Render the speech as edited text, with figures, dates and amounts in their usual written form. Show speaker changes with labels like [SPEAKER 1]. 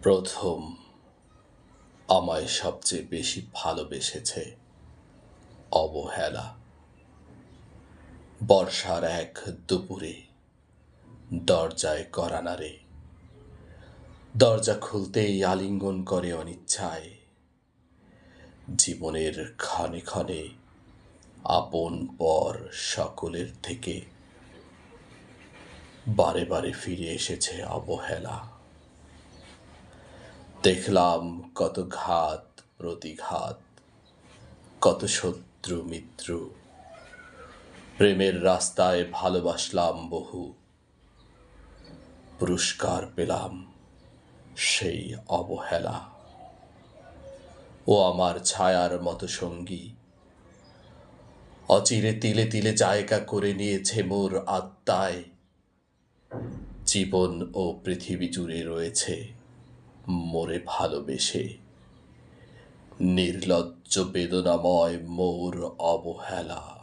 [SPEAKER 1] প্রথম আমায় সবচেয়ে বেশি ভালোবেসেছে অবহেলা। বর্ষার এক দুপুরে দরজায় কড়া নাড়ে, দরজা খুলতেই আলিঙ্গন করে অনিচ্ছায়। জীবনের ক্ষণে ক্ষণে আপন পর সকলের থেকে বারে বারে ফিরে এসেছে অবহেলা। দেখলাম কত ঘাত প্রতিঘাত, কত শত্রু মিত্র। প্রেমের রাস্তায় ভালোবাসলাম বহু, পুরস্কার পেলাম সেই অবহেলা। ও আমার ছায়ার মতো সঙ্গী, অচিরে তিলে তিলে জায়গা করে নিয়েছে মোর আত্মায়। জীবন ও পৃথিবী জুড়ে রয়েছে মোরে ভালোবেসে। নির্লজ্জ বেদনাময় মোর অবহেলা।